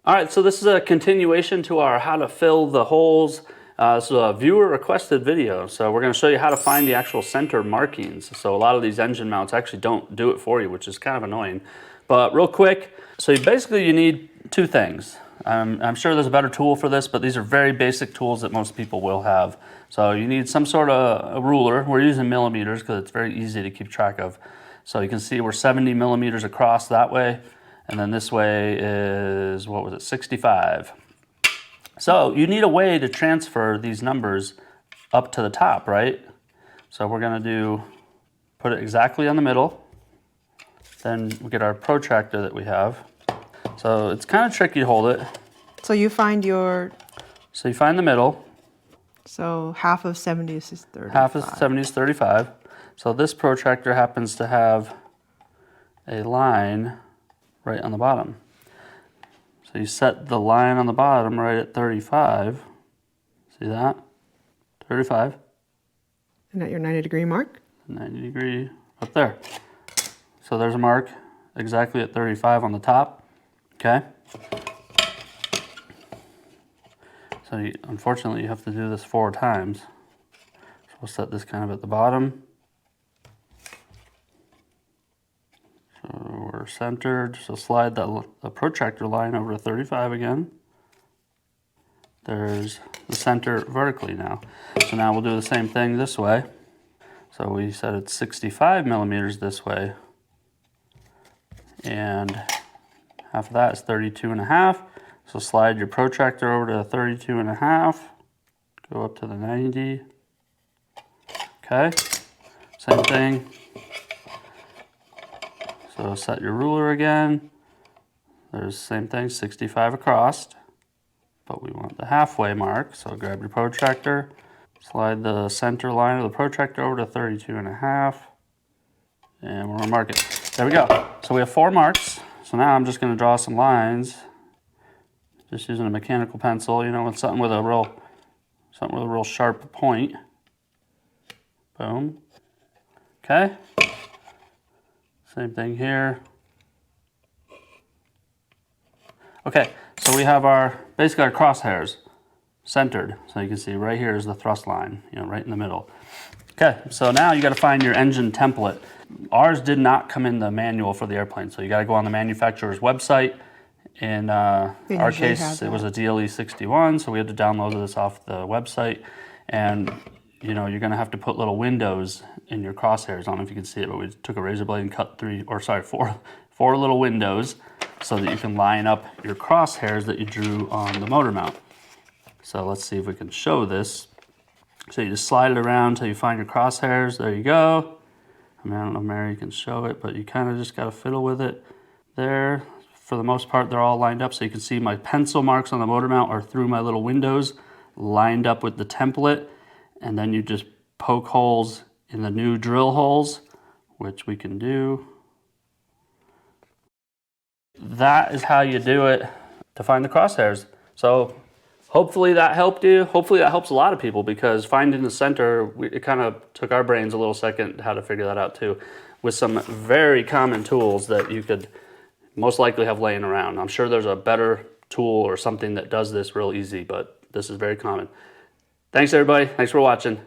All right, so this is a continuation to our how to fill the holes. This is a viewer requested video. So we're gonna show you how to find the actual center markings. So a lot of these engine mounts actually don't do it for you, which is kind of annoying. But real quick, so you need two things. I'm sure there's a better tool for this, but these are very basic tools that most people will have. So you need some sort of a ruler. We're using millimeters because it's very easy to keep track of. So you can see we're 70 millimeters across that way. And then this way is, what was it, 65. So you need a way to transfer these numbers up to the top, right? So we're gonna put it exactly on the middle. Then we get our protractor that we have. So it's kind of tricky to hold it. So you find So you find the middle. So half of 70 is 35. Half of 70 is 35. So this protractor happens to have a line right on the bottom. So you set the line on the bottom right at 35. See that? 35. And at your 90-degree mark? 90 degree up there. So there's a mark exactly at 35 on the top. Okay. So unfortunately you have to do this 4 times. So we'll set this kind of at the bottom. So we're centered, so slide the protractor line over to 35 again. There's the center vertically now. So now we'll do the same thing this way. So we set it 65 millimeters this way. And half of that is 32.5. So slide your protractor over to 32.5. Go up to the 90. Okay, same thing. So set your ruler again. There's the same thing, 65 across, but we want the halfway mark. So grab your protractor, slide the center line of the protractor over to 32.5, and we're gonna mark it. There we go. So we have 4 marks. So now I'm just gonna draw some lines, just using a mechanical pencil, with something with a real sharp point. Boom. Okay. Same thing here. Okay, so we have basically our crosshairs centered. So you can see right here is the thrust line, right in the middle. Okay, so now you gotta find your engine template. Ours did not come in the manual for the airplane, so you gotta go on the manufacturer's website. In our case, it was a DLE 61, so we had to download this off the website. And you're gonna have to put little windows in your crosshairs. I don't know if you can see it, but we took a razor blade and cut 4 little windows so that you can line up your crosshairs that you drew on the motor mount. So let's see if we can show this. So you just slide it around until you find your crosshairs. There you go. I don't know if Mary can show it, but you kind of just gotta fiddle with it there. For the most part, they're all lined up. So you can see my pencil marks on the motor mount are through my little windows, lined up with the template. And then you just poke holes in the new drill holes, which we can do. That is how you do it to find the crosshairs. So hopefully that helped you. Hopefully that helps a lot of people, because finding the center, it kind of took our brains a little second how to figure that out too, with some very common tools that you could most likely have laying around. I'm sure there's a better tool or something that does this real easy, but this is very common. Thanks everybody, thanks for watching.